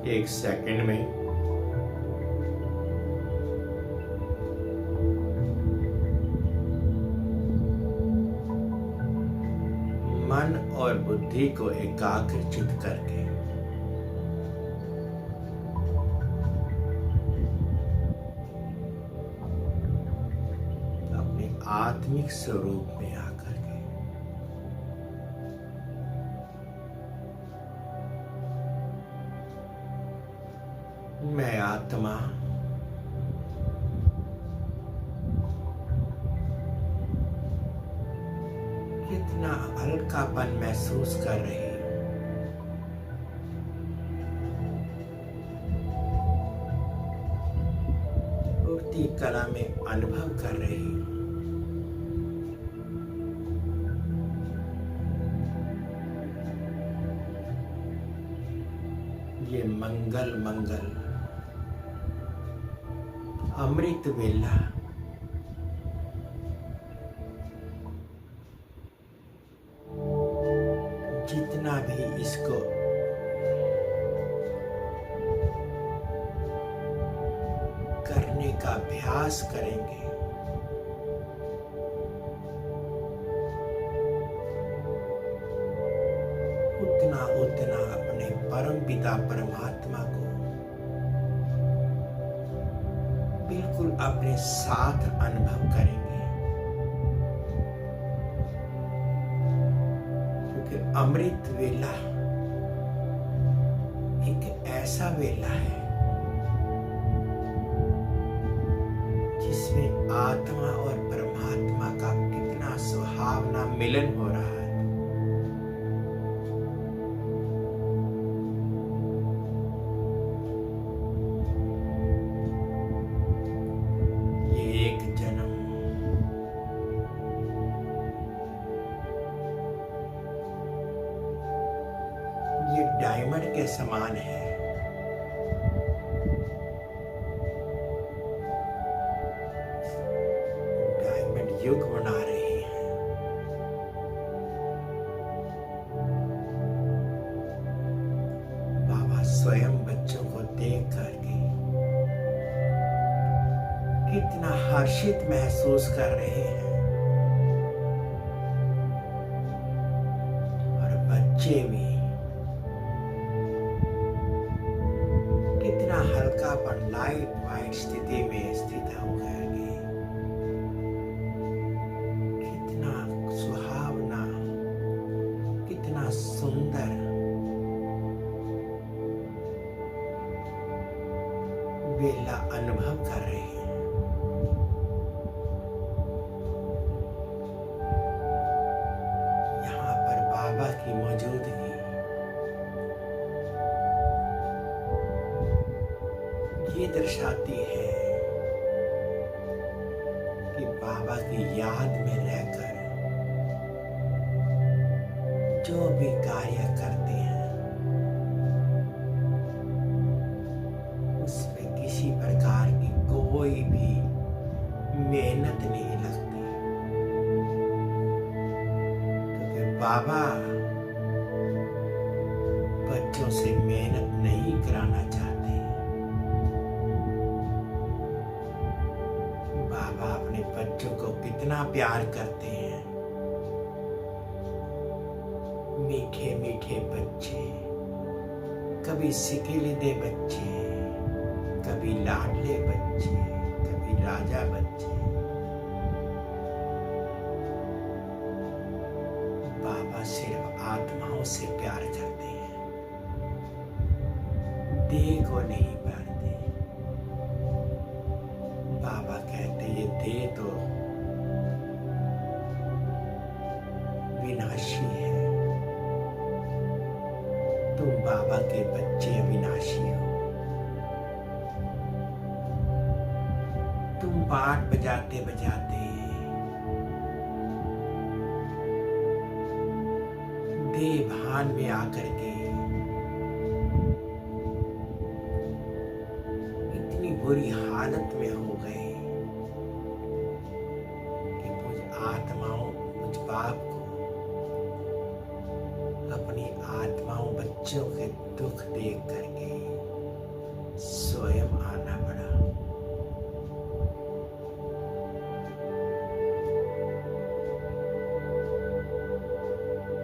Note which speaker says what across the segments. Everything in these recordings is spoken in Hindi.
Speaker 1: एक सेकंड में मन और बुद्धि को एकाग्रचित करके अपने आत्मिक स्वरूप में आकर के मैं आत्मा कितना हल्कापन महसूस कर रही हूं। मूर्ति कला में अनुभव कर रही हूं। ये मंगल मंगल अमृत वेला जितना भी इसको करने का अभ्यास करेंगे उतना उतना अपने परम पिता परमात्मा को बिल्कुल अपने साथ अनुभव करेंगे, क्योंकि अमृत वेला एक ऐसा वेला है जिसमें आत्मा और परमात्मा का कितना सुहावना मिलन हो रहा है। ये डायमंड के समान है। डायमंड युग बना रहे हैं। बाबा स्वयं बच्चों को देख करके कितना हर्षित महसूस कर रहे हैं और बच्चे भी कितना हल्कापन लाइट वाइट स्थिति में स्थित हो गए, कितना सुहावना, कितना सुंदर वेला अनुभव कर रहे हैं। यहाँ पर बाबा की मौजूदगी ये दर्शाती है कि बाबा की याद में रहकर जो भी कार्य करते हैं उसमें किसी प्रकार की कोई भी मेहनत नहीं लगती, क्योंकि बाबा बच्चों से मेहनत नहीं कराना चाहते। बाबा अपने बच्चों को कितना प्यार करते हैं। मीठे मीठे बच्चे, कभी सिकिलदे बच्चे, कभी लाडले बच्चे, कभी राजा बच्चे। बाबा सिर्फ आत्माओं से प्यार करते हैं, देह को नहीं प्यार। बाबा कहते ये देह तो विनाशी है, तुम बाबा के बच्चे अविनाशी हो। तुम पाठ बजाते बजाते देह भान में आकर के इतनी बुरी हालत में हो गए कि मुझ आत्माओं, मुझ बाप को अपनी आत्माओं बच्चों के दुख देख करके स्वयं आना पड़ा।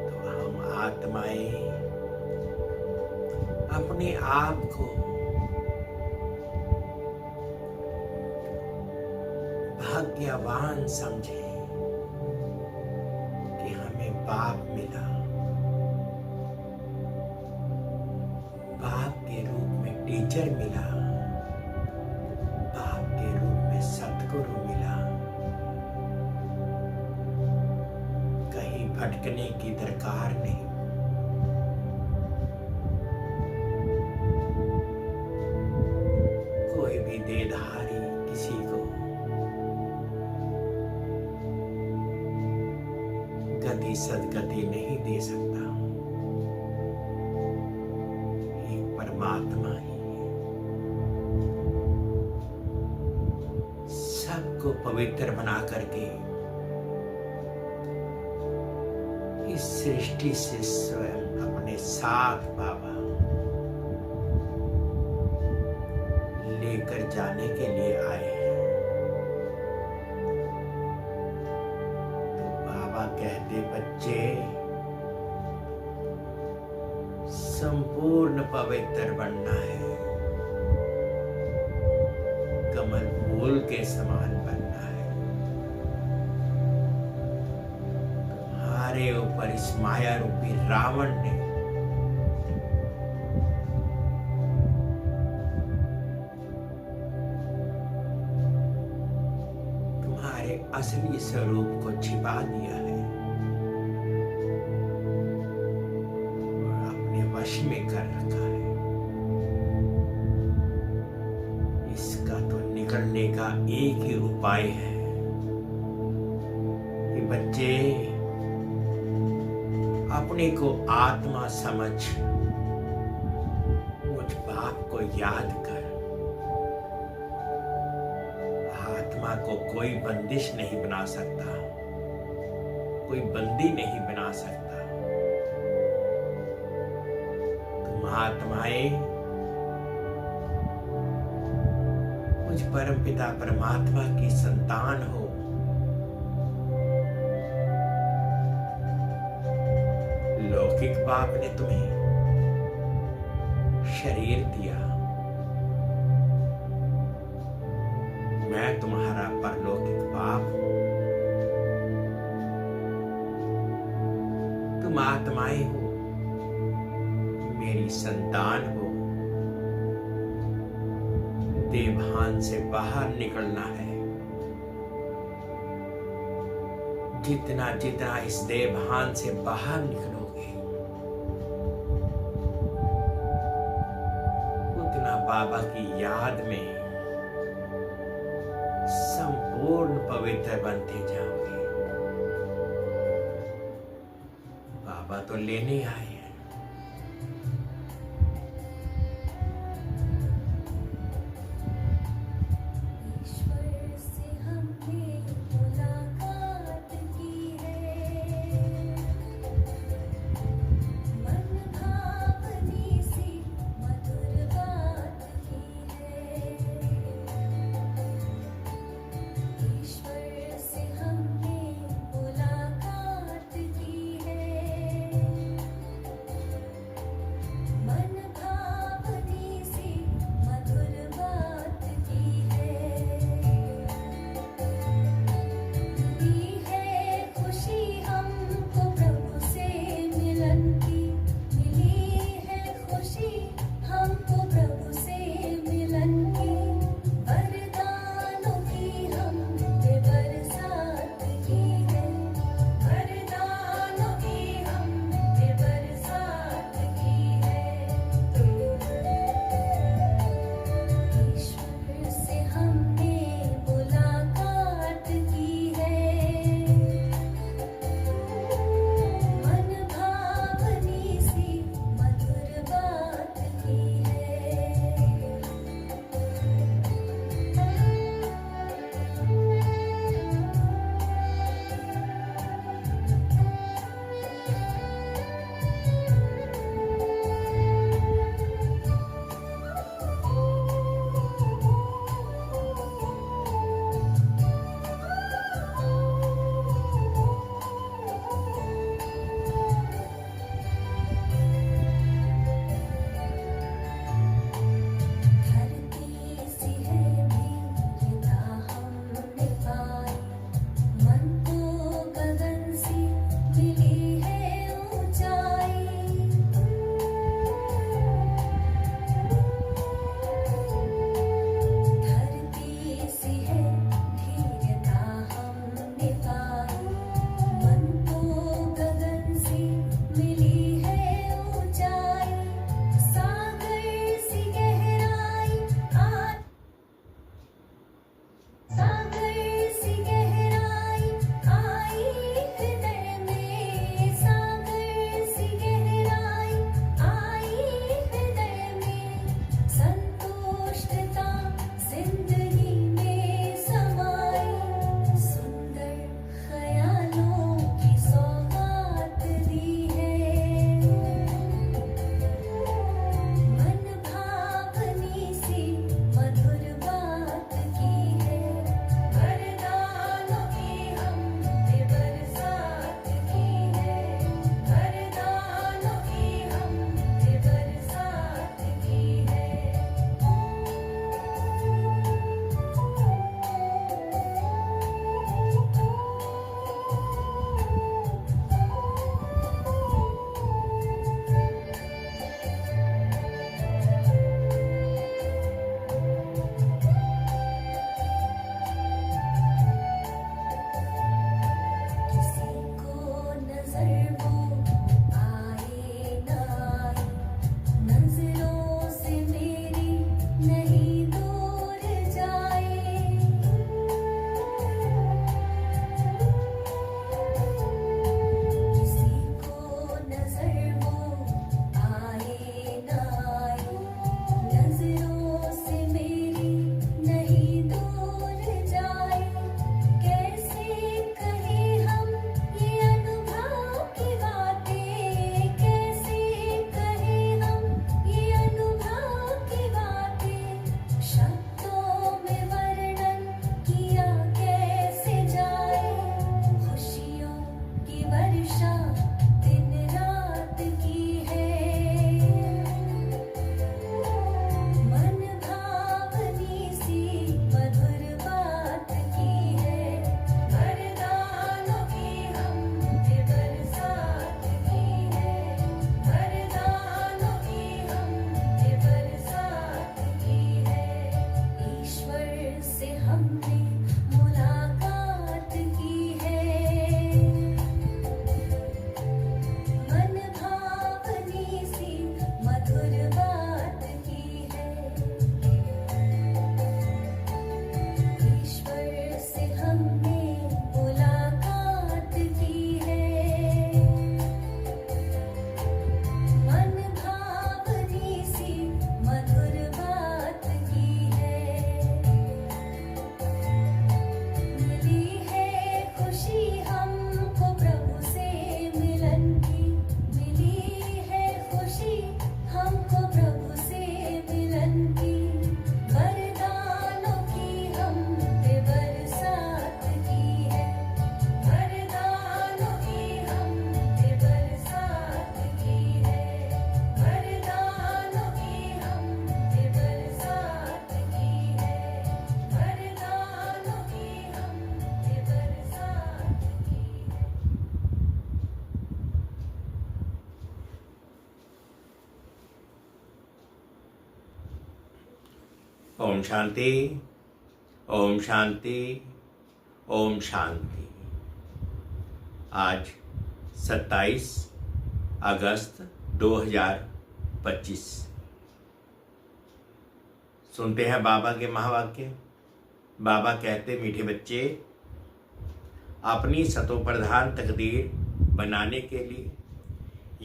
Speaker 1: तो हम आत्माएं अपने आप को भाग्यवान समझे कि हमें बाप मिला, बाप के रूप में टीचर मिला, बाप के रूप में सतगुरु मिला। कहीं भटकने की दरकार नहीं। कोई भी देधारी किसी को गति सदगति नहीं दे सकता। एक परमात्मा ही है। सबको पवित्र बना करके इस सृष्टि से स्वयं अपने साथ बाबा लेकर जाने के लिए आए हैं। तो बाबा कहते, बच्चे संपूर्ण पवित्र बनना है, कमल फूल के समान बनना है। तुम्हारे ऊपर इस माया रूपी रावण ने तुम्हारे असली स्वरूप को छिपा दिया है और अपने वश में कर रखा है। इसका तो निकलने का एक ही उपाय है कि बच्चे अपने को आत्मा समझ मुझ बाप को याद कर। आत्मा को कोई बंदिश नहीं बना सकता, कोई बंदी नहीं बना सकता। तुम आत्माएं मुझ परमपिता परमात्मा की संतान हो। लौकिक बाप ने तुम्हें शरीर दिया, मैं तुम्हारा परलौकिक बाप हूं। तुम आत्माएं हो, मेरी संतान हो। देवभान से बाहर निकलना है। जितना जितना इस देवभान से बाहर निकलोगे उतना बाबा की याद में संपूर्ण पवित्र बनते जाओगे। बाबा तो लेने आए हैं। ओम शांति, ओम शांति, ओम शांति। आज 27 अगस्त 2025। सुनते हैं बाबा के महावाक्य। बाबा कहते, मीठे बच्चे, अपनी सतोप्रधान तकदीर बनाने के लिए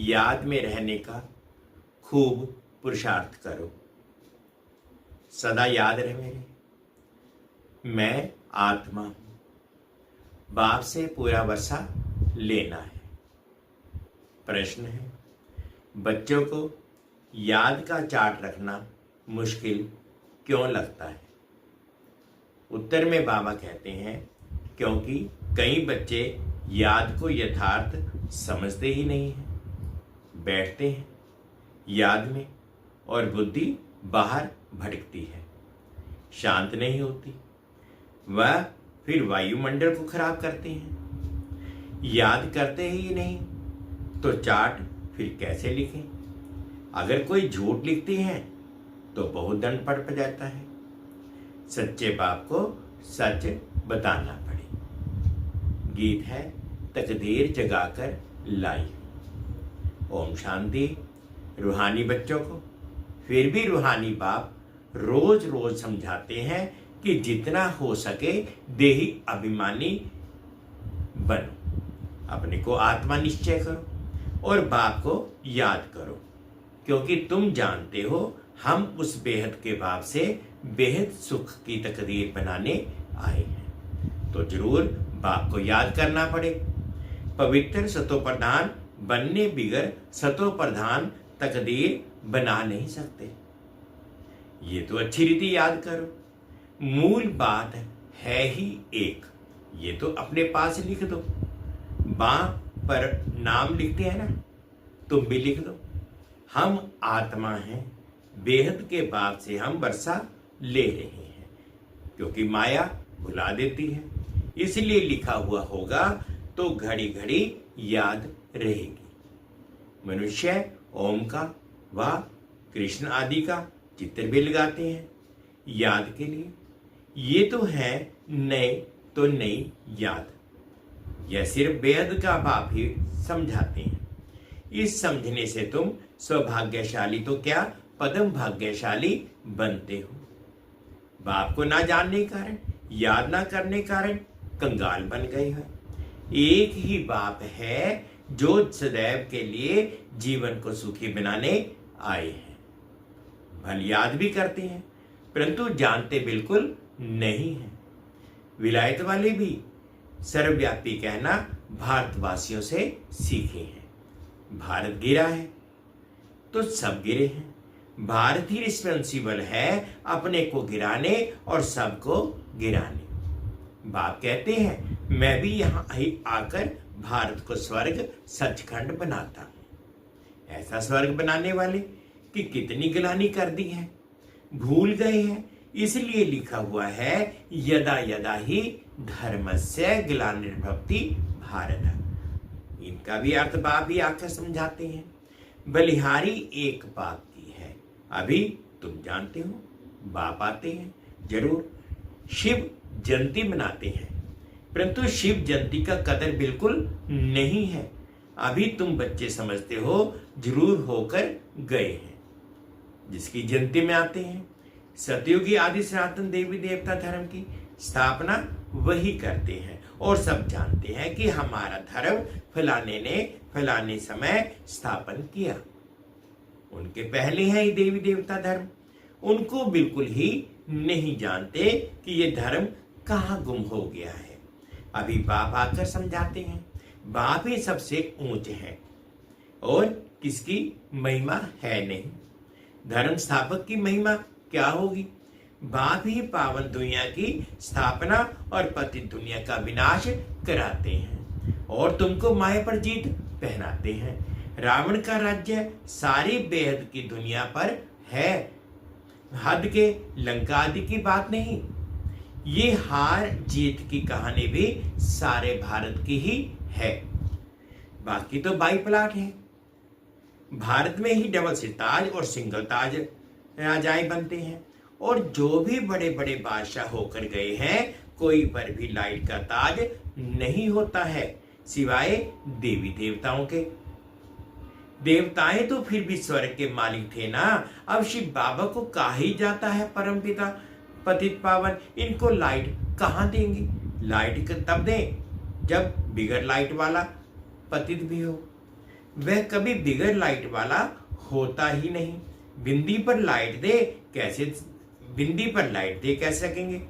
Speaker 1: याद में रहने का खूब पुरुषार्थ करो। सदा याद रहे मेरे, मैं आत्मा हूं, बाप से पूरा वसा लेना है। प्रश्न है, बच्चों को याद का चार्ट रखना मुश्किल क्यों लगता है? उत्तर में बाबा कहते हैं, क्योंकि कई बच्चे याद को यथार्थ समझते ही नहीं हैं। बैठते हैं याद में और बुद्धि बाहर भटकती है, शांत नहीं होती। वह फिर वायुमंडल को खराब करते हैं। याद करते ही नहीं तो चार्ट फिर कैसे लिखें? अगर कोई झूठ लिखते हैं तो बहुत दंड पड़ जाता है। सच्चे बाप को सच बताना पड़े। गीत है, तकदीर जगाकर लाई। ओम शांति। रूहानी बच्चों को फिर भी रूहानी बाप रोज रोज समझाते हैं कि जितना हो सके देही अभिमानी बनो, अपने को आत्मा निश्चय करो और बाप को याद करो, क्योंकि तुम जानते हो हम उस बेहद के बाप से बेहद सुख की तकदीर बनाने आए हैं। तो जरूर बाप को याद करना पड़े। पवित्र सतोप्रधान बनने बिगर सतोप्रधान तकदीर बना नहीं सकते। ये तो अच्छी रीति याद करो। मूल बात है ही एक, ये तो अपने पास लिख दो। बाँ पर नाम लिखते हैं ना, तुम भी लिख दो। हम आत्मा हैं, बेहद के बाप से हम वर्षा ले रहे हैं, क्योंकि माया भुला देती है। इसलिए लिखा हुआ होगा तो घड़ी घड़ी याद रहेगी। मनुष्य ओम का व कृष्ण आदि का चित्र भी लगाते हैं याद के लिए। ये तो है नए तो नई याद। यह सिर्फ बेहद का बाप ही समझाते हैं। इस समझने से तुम सौभाग्यशाली तो क्या पदम भाग्यशाली बनते हो। बाप को ना जानने के कारण, याद ना करने के कारण कंगाल बन गए हैं। एक ही बाप है जो सदैव के लिए जीवन को सुखी बनाने आए हैं। भल याद भी करते हैं परंतु जानते बिल्कुल नहीं है। विलायत वाले भी सर्वव्यापी कहना भारतवासियों से सीखे हैं। भारत गिरा है तो सब गिरे हैं। भारत ही रिस्पॉन्सिबल है अपने को गिराने और सबको गिराने। बाप कहते हैं, मैं भी यहां आकर भारत को स्वर्ग सचखंड बनाता हूं। ऐसा स्वर्ग बनाने वाले कि कितनी गिलानी कर दी है, भूल गए हैं। इसलिए लिखा हुआ है, यदा यदा ही धर्मस्य ग्लानिर्भवति भारत। इनका भी अर्थ बाप ही आकर समझाते हैं। बलिहारी एक बाप की है, अभी तुम जानते हो। बाप आते हैं जरूर, शिव जयंती मनाते हैं, परंतु शिव जयंती का कदर बिल्कुल नहीं है। अभी तुम बच्चे समझते हो, जरूर होकर गए हैं। जिसकी जयंती में आते हैं, सतयुगी आदि सनातन देवी देवता धर्म की स्थापना वही करते हैं और सब जानते हैं कि हमारा धर्म फलाने ने फलाने समय स्थापन किया। उनके पहले है ये देवी देवता धर्म। उनको बिल्कुल ही नहीं जानते कि ये धर्म कहाँ गुम हो गया है। अभी बाप आकर समझाते हैं। बाप ही सबसे ऊंचे हैं और किसकी महिमा है नहीं। धर्म स्थापक की महिमा क्या होगी? बाप ही पावन दुनिया की स्थापना और पतित दुनिया का विनाश कराते हैं और तुमको माया पर जीत पहनाते हैं। रावण का राज्य सारी बेहद की दुनिया पर है, हद के लंका आदि की बात नहीं। ये हार जीत की कहानी भी सारे भारत की ही है। बाकी तो बाई प्लाट है। भारत में ही डबल सिताज और सिंगल ताज राजाएं बनते हैं और जो भी बड़े बड़े बादशाह होकर गए हैं, कोई पर भी लाइट का ताज नहीं होता है सिवाय देवी देवताओं के। देवताएं तो फिर भी स्वर्ग के मालिक थे ना। अब शिव बाबा को कहा ही जाता है परमपिता पतित पावन, इनको लाइट कहां देंगे? लाइट तब दें जब बिगर लाइट वाला पतित भी हो। वह कभी बिगर लाइट वाला होता ही नहीं। बिंदी पर लाइट दे कैसे, बिंदी पर लाइट दे कह सकेंगे?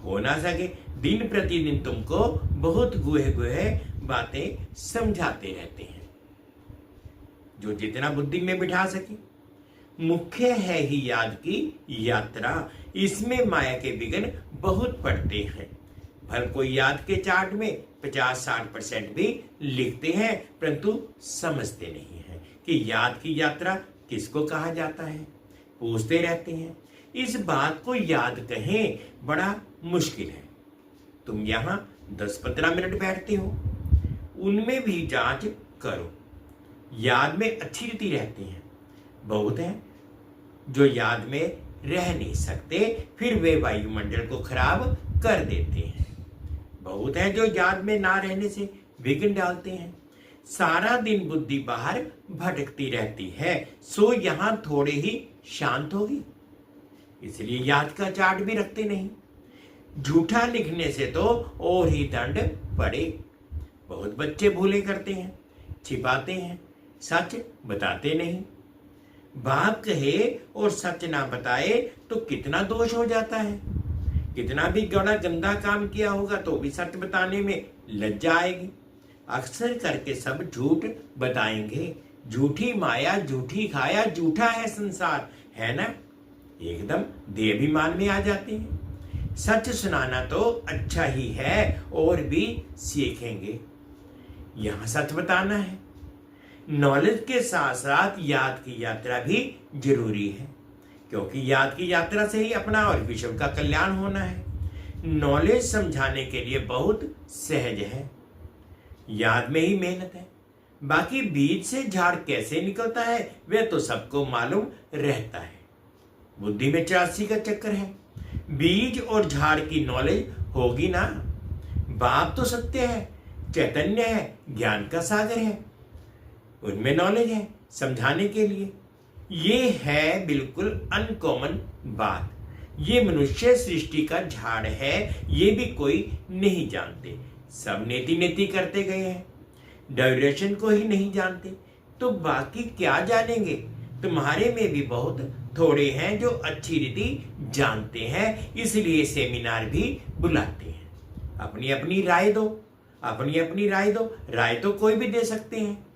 Speaker 1: हो ना सके। दिन प्रतिदिन तुमको बहुत गुहे गुहे बातें समझाते रहते हैं, जो जितना बुद्धि में बिठा सके। मुख्य है ही याद की यात्रा, इसमें माया के विघ्न बहुत पड़ते हैं। भर कोई याद के चार्ट में 50-60% भी लिखते हैं, परंतु समझते नहीं है कि याद की यात्रा किसको कहा जाता है। पूछते रहते हैं। इस बात को याद कहें बड़ा मुश्किल है। तुम यहाँ 10-15 मिनट बैठते हो, उनमें भी जांच करो। याद में अच्छी रीति रहते हैं। बहुत हैं जो याद में रह नहीं सकते, फिर वे वायुमंडल को खराब कर देते हैं। बहुत हैं जो याद में ना रहने से विघ्न डालते हैं। सारा दिन बुद्धि बाहर भटकती रहती है, सो यहां थोड़े ही शांत होगी। इसलिए याद का चार्ट भी रखते नहीं। झूठा लिखने से तो और ही दंड पड़े। बहुत बच्चे भूले करते हैं, छिपाते हैं, सच बताते नहीं। बाप कहे और सच ना बताए तो कितना दोष हो जाता है। कितना भी बड़ा गंदा काम किया होगा तो भी सच बताने में लज्जा आएगी। अक्सर करके सब झूठ बताएंगे। झूठी माया, झूठी काया, झूठा है संसार, है ना? एकदम देहाभिमान में आ जाते हैं। सच सुनाना तो अच्छा ही है, और भी सीखेंगे। यहां सच बताना है। नॉलेज के साथ साथ याद की यात्रा भी जरूरी है, क्योंकि याद की यात्रा से ही अपना और विश्व का कल्याण होना है। नॉलेज समझाने के लिए बहुत सहज है, याद में ही मेहनत है। बाकी बीज से झाड़ कैसे निकलता है वह तो सबको मालूम रहता है। बुद्धि में 84 का चक्कर है। बीज और झाड़ की नॉलेज होगी ना। बाप तो सत्य है, चैतन्य है, ज्ञान का सागर है, उनमें नॉलेज है समझाने के लिए। ये है बिल्कुल अनकॉमन बात। ये मनुष्य सृष्टि का झाड़ है, ये भी कोई नहीं जानते। सब नेति नेति करते गए हैं, ड्यूरेशन को ही नहीं जानते, तो बाकी क्या जानेंगे? तुम्हारे में भी बहुत थोड़े हैं जो अच्छी रीति जानते हैं, इसलिए सेमिनार भी बुलाते हैं। अपनी अपनी राय दो, अपनी अपनी राय दो। राय तो कोई भी दे सकते हैं,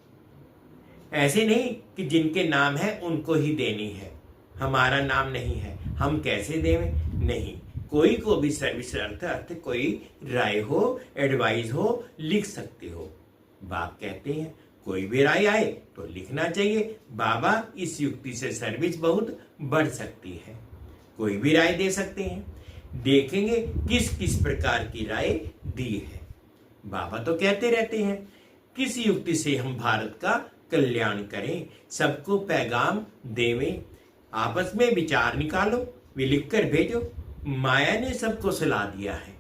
Speaker 1: ऐसे नहीं कि जिनके नाम है उनको ही देनी है। हमारा नाम नहीं है, हम कैसे देवें? नहीं, कोई को भी सर्विस अर्थ कोई राय हो, एडवाइस हो, लिख सकते हो। बाप कहते हैं कोई भी राय आए तो लिखना चाहिए। बाबा इस युक्ति से सर्विस बहुत बढ़ सकती है। कोई भी राय दे सकते हैं, देखेंगे किस किस प्रकार की राय दी है। बाबा तो कहते रहते हैं किस युक्ति से हम भारत का कल्याण करें, सबको पैगाम देवें, आपस में विचार निकालो, वे लिख कर भेजो। माया ने सबको सुला दिया है।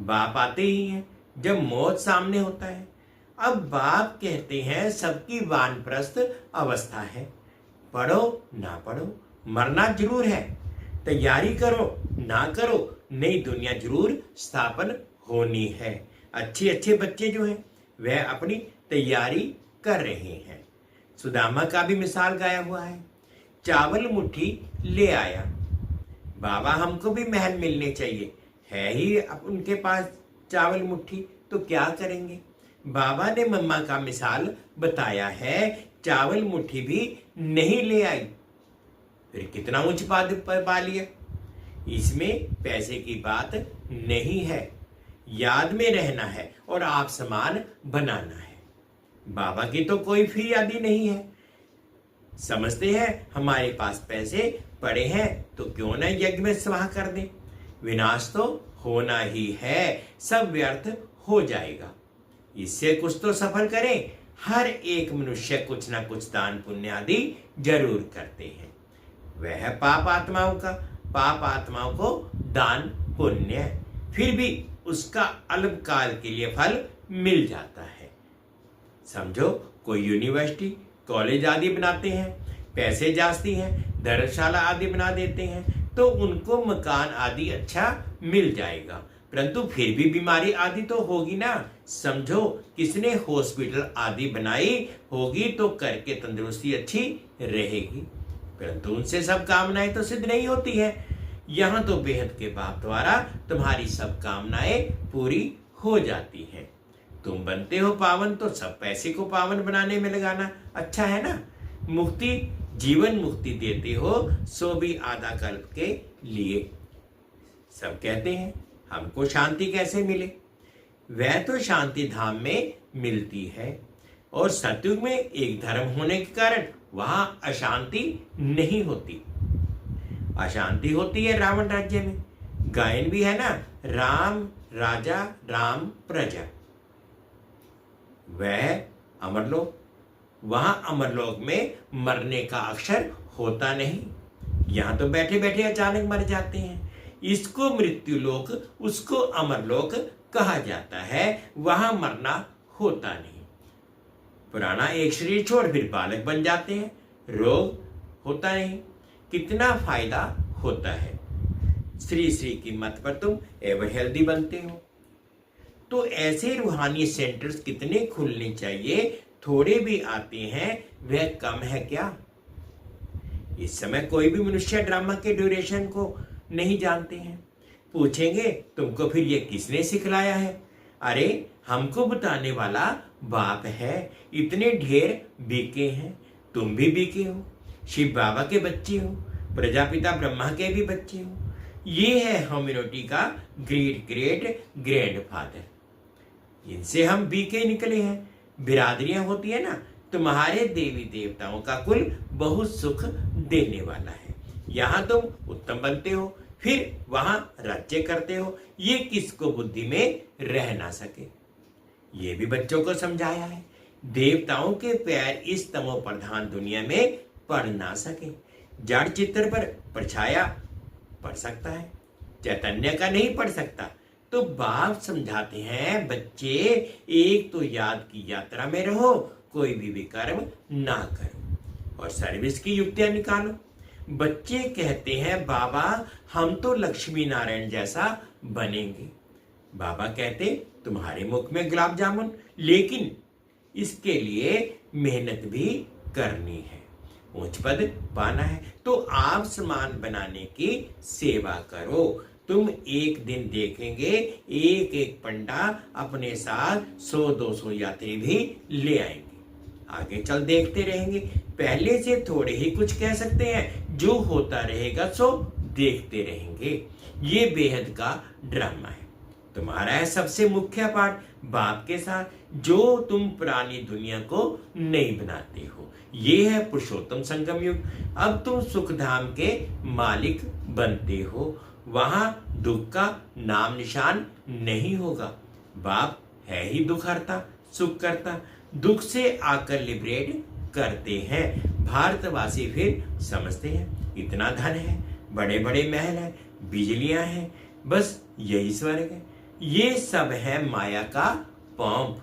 Speaker 1: बाप आते ही हैं जब मौत सामने होता है। अब बाप कहते हैं सबकी वानप्रस्थ अवस्था है, पढ़ो ना पढ़ो मरना जरूर है। तैयारी करो ना करो नई दुनिया जरूर स्थापन होनी है। अच्छे अच्छे बच्चे जो हैं वह अपनी तैयारी कर रहे हैं। सुदामा का भी मिसाल गाया हुआ है। चावल मुट्ठी ले आया। बाबा हमको भी महल मिलने चाहिए, है ही अब उनके पास चावल मुट्ठी, तो क्या करेंगे? बाबा ने मम्मा का मिसाल बताया है, चावल मुट्ठी भी नहीं ले आई, फिर कितना उच्च पद पर पा लिया। इसमें पैसे की बात नहीं है, याद में रहना है और आप समान बनाना है। बाबा की तो कोई फरियादी नहीं है। समझते हैं हमारे पास पैसे पड़े हैं तो क्यों ना यज्ञ में स्वाहा कर दें। विनाश तो होना ही है, सब व्यर्थ हो जाएगा। इससे कुछ तो सफल करें। हर एक मनुष्य कुछ ना कुछ दान पुण्य आदि जरूर करते हैं। वह है पाप आत्माओं का पाप आत्माओं को दान पुण्य है, फिर भी उसका अल्पकाल के लिए फल मिल जाता है। समझो, कोई यूनिवर्सिटी कॉलेज आदि बनाते हैं, पैसे जास्ती हैं, धर्मशाला आदि बना देते हैं, तो उनको मकान आदि अच्छा मिल जाएगा, परंतु फिर भी बीमारी आदि तो होगी ना। समझो, किसने हॉस्पिटल आदि बनाई होगी तो करके तंदुरुस्ती अच्छी रहेगी, परंतु उनसे सब कामनाएं तो सिद्ध नहीं होती है। यहाँ तो बेहद के बाप द्वारा तुम्हारी सब कामनाएं पूरी हो जाती हैं। तुम बनते हो पावन तो सब पैसे को पावन बनाने में लगाना अच्छा है ना। मुक्ति, जीवन मुक्ति देते हो सो भी आधा कल्प के लिए। सब कहते हैं हमको शांति कैसे मिले, वह तो शांति धाम में मिलती है, और सतयुग में एक धर्म होने के कारण वहां अशांति नहीं होती। अशांति होती है रावण राज्य में। गायन भी है ना, राम राजा राम प्रजा। वह अमरलोक, वहां अमरलोक में मरने का अक्षर होता नहीं। यहां तो बैठे बैठे अचानक मर जाते हैं। इसको मृत्यु लोक, उसको अमरलोक कहा जाता है। वहां मरना होता नहीं। पुराना एक शरीर छोड़ फिर बालक बन जाते हैं, रोग होता नहीं। कितना फायदा होता है। श्री श्री की मत पर तुम एवर हेल्दी बनते हो। तो ऐसे रूहानी सेंटर्स कितने खुलने चाहिए। थोड़े भी आते हैं, वह कम है क्या। इस समय कोई भी मनुष्य ड्रामा के ड्यूरेशन को नहीं जानते हैं। पूछेंगे तुमको फिर ये किसने सिखलाया है। अरे हमको बताने वाला बाप है। इतने ढेर बीके हैं, तुम भी बीके हो, शिव बाबा के बच्चे हो, प्रजापिता ब्रह्मा के भी बच्चे हो। ये है ह्यूमैनिटी का ग्रेट ग्रेट ग्रैंडफादर। इनसे हम बीके निकले हैं। बिरादरियां होती है ना, तुम्हारे देवी देवताओं का कुल बहुत सुख देने वाला है। यहाँ तुम उत्तम बनते हो, फिर वहां राज्य करते हो। ये किसको बुद्धि में रह ना सके। ये भी बच्चों को समझाया है। देवताओं के पैर इस तमो प्रधान दुनिया में पड़ ना सके। जड़ चित्र पर परछाया पड़ सकता है, चैतन्य का नहीं पड़ सकता। तो बाप समझाते हैं, बच्चे एक तो याद की यात्रा में रहो, कोई भी विकर्म ना करो और सर्विस की युक्तियां निकालो। बच्चे कहते हैं बाबा हम तो लक्ष्मी नारायण जैसा बनेंगे। बाबा कहते तुम्हारे मुख में गुलाब जामुन, लेकिन इसके लिए मेहनत भी करनी है, ऊंच पद पाना है। तो आप समान बनाने की सेवा करो। तुम एक दिन देखेंगे एक एक पंडा अपने साथ 100-200 यात्री भी ले आएंगे। आगे चल देखते रहेंगे। पहले से थोड़े ही कुछ कह सकते हैं, जो होता रहेगा सो देखते रहेंगे। ये बेहद का ड्रामा है। तुम्हारा है सबसे मुख्य पाठ बाप के साथ, जो तुम पुरानी दुनिया को नहीं बनाते हो। ये है पुरुषोत्तम संगम युग। अब तुम सुखधाम के मालिक बनते हो। वहां दुख का नाम निशान नहीं होगा। बाप है ही दुख हरता, सुख करता। दुख से आकर लिबरेट करते हैं। भारतवासी फिर समझते हैं इतना धन है, बड़े बड़े महल हैं, बिजलियां हैं, बस यही स्वर्ग है। ये सब है माया का पंप।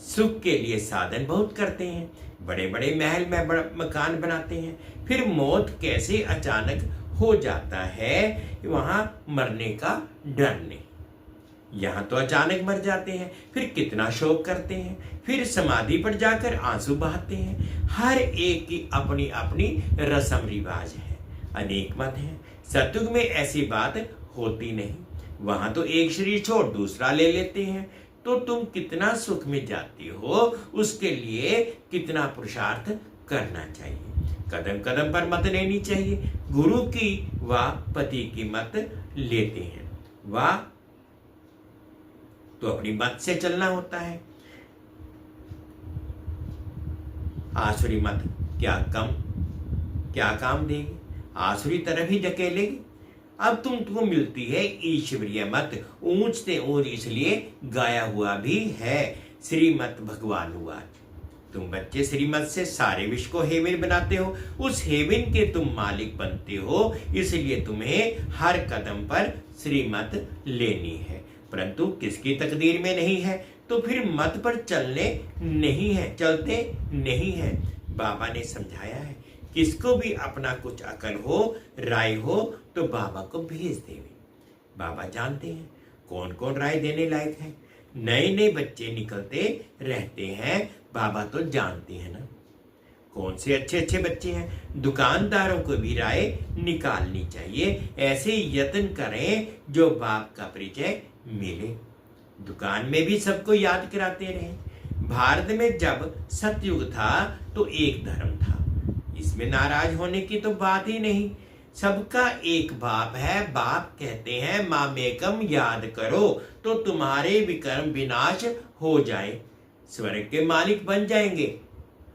Speaker 1: सुख के लिए साधन बहुत करते हैं, बड़े बड़े महल में बड़ा मकान बनाते हैं, फिर मौत कैसे अचानक हो जाता है, वहां मरने का डर नहीं। यहां तो अचानक मर जाते हैं, फिर कितना शोक करते हैं, फिर समाधि पर जाकर आंसू बहाते हैं। हर एक की अपनी अपनी रस्म रिवाज है, अनेक मत है। सतयुग में ऐसी बात होती नहीं। वहां तो एक शरीर छोड़ दूसरा ले लेते हैं। तो तुम कितना सुख में जाते हो, उसके लिए कितना पुरुषार्थ करना चाहिए। कदम कदम पर मत लेनी चाहिए। गुरु की व पति की मत लेते हैं, वाह तो अपनी मत से चलना होता है। आसुरी मत क्या काम देगी, आसुरी तरफ ही धकेलेगी। अब तुमको मिलती है ईश्वरीय मत, ऊंच से ऊंच इसलिए गाया हुआ भी है। श्रीमत भगवान हुआ। तुम बच्चे श्रीमत से सारे विश्व को हेवन बनाते हो, उस हेवन के तुम मालिक बनते हो, इसलिए तुम्हें हर कदम पर श्रीमत लेनी है। परंतु किसकी तकदीर में नहीं है तो फिर मत पर चलते नहीं है। बाबा ने समझाया है, किसको भी अपना कुछ अकल हो, राय हो तो बाबा को भेज देवे। बाबा जानते हैं कौन कौन राय देने लायक है। नए नए बच्चे निकलते रहते हैं, बाबा तो जानते हैं ना कौन से अच्छे अच्छे बच्चे हैं। दुकानदारों को भी राय निकालनी चाहिए, ऐसे यत्न करें जो बाप का परिचय मिले। दुकान में भी सबको याद कराते रहे। भारत में जब सतयुग था तो एक धर्म था, इसमें नाराज होने की तो बात ही नहीं। सबका एक बाप है। बाप कहते हैं मामेकम याद करो तो तुम्हारे विकर्म विनाश हो जाए, स्वर्ग के मालिक बन जाएंगे।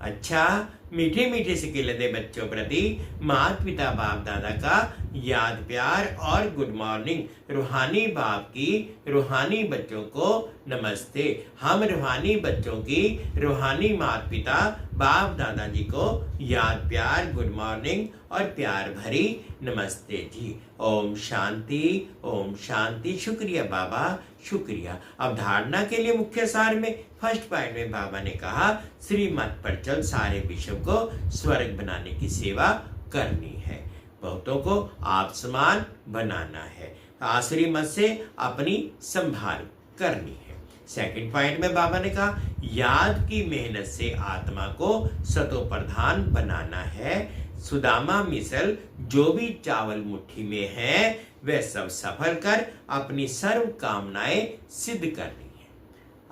Speaker 1: अच्छा, मीठे मीठे से खिलते बच्चों प्रति माता पिता बाप दादा का याद प्यार और गुड मॉर्निंग। रूहानी बाप की रूहानी बच्चों को नमस्ते। हम रूहानी बच्चों की रूहानी माता पिता बाप दादाजी को याद प्यार गुड मॉर्निंग और प्यार भरी नमस्ते जी। ओम शांति, ओम शांति। शुक्रिया बाबा, शुक्रिया। अवधारणा के लिए मुख्य सार में फर्स्ट पॉइंट में बाबा ने कहा, श्रीमत पर चल सारे विश्व को स्वर्ग बनाने की सेवा करनी है, बहुतों को आप समान बनाना है, आसुरी मत से अपनी संभाल करनी है। सेकंड पॉइंट में बाबा ने कहा, याद की मेहनत से आत्मा को सतो प्रधान बनाना है। सुदामा मिसल जो भी चावल मुट्ठी में है वह सब सफल कर अपनी सर्व कामनाएं सिद्ध करनी है।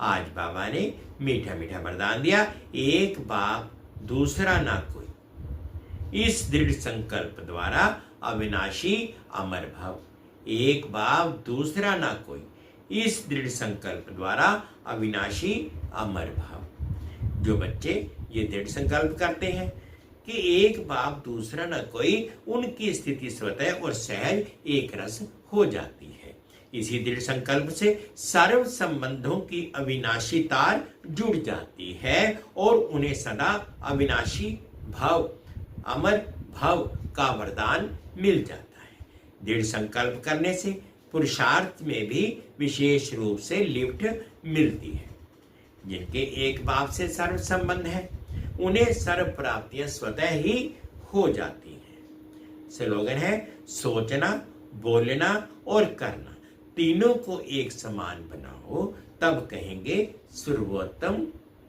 Speaker 1: आज बाबा ने मीठा मीठा वरदान दिया, एक बाप दूसरा ना कोई। इस दृढ़ संकल्प द्वारा अविनाशी अमर भव। एक बाप दूसरा ना कोई, इस दृढ़ संकल्प द्वारा अविनाशी अमर भव। जो बच्चे ये दृढ़ संकल्प करते हैं कि एक बाप दूसरा न कोई, उनकी स्थिति स्वतः और सहज एक रस हो जाती है। इसी दृढ़ संकल्प से सर्व संबंधों की अविनाशी तार जुड़ जाती है और उन्हें सदा अविनाशी भव, अमर भव का वरदान मिल जाता है। दृढ़ संकल्प करने से पुरुषार्थ में भी विशेष रूप से लिफ्ट मिलती है। जिनके एक बाप से सर्व संबंध है उन्हें सर्व प्राप्तियां स्वतः ही हो जाती हैं। स्लोगन है, सोचना, बोलना और करना तीनों को एक समान बनाओ, तब कहेंगे सर्वोत्तम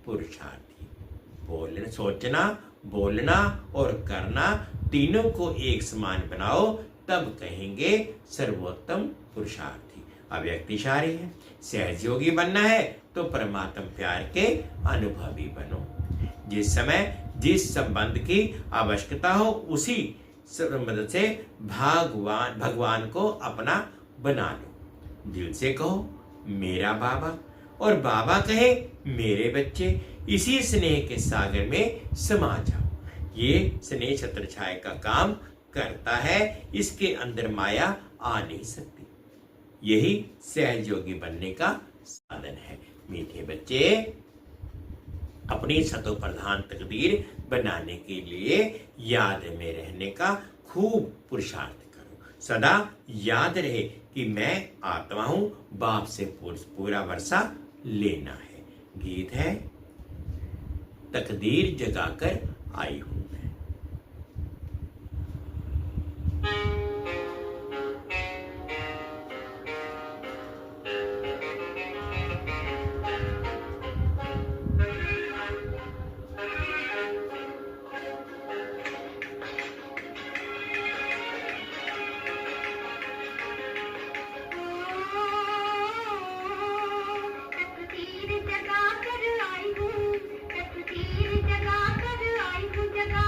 Speaker 1: पुरुषार्थी। सोचना, बोलना और करना तीनों को एक समान बनाओ, तब कहेंगे सर्वोत्तम पुरुषार्थी। अव्यक्तिशाली है, सहज योगी बनना है तो परमात्म प्यार के अनुभवी बनो। जिस समय जिस संबंध की आवश्यकता हो उसी संबंध से भगवान को अपना बना लो। दिल से कहो मेरा बाबा और बाबा कहे मेरे बच्चे। इसी स्नेह के सागर में समा जाओ। ये स्नेह छत्र छाया का काम करता है, इसके अंदर माया आ नहीं सकती। यही सहज योगी बनने का साधन है। मीठे बच्चे, अपनी सतो प्रधान तकदीर बनाने के लिए याद में रहने का खूब पुरुषार्थ करो। सदा याद रहे कि मैं आत्मा हूं, बाप से पूरा वर्षा लेना है। गीत है, तकदीर जगाकर आई हूं मैं।
Speaker 2: जगा कर आई हूँ, जगा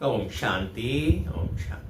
Speaker 1: ओम शांति, ओम शांति।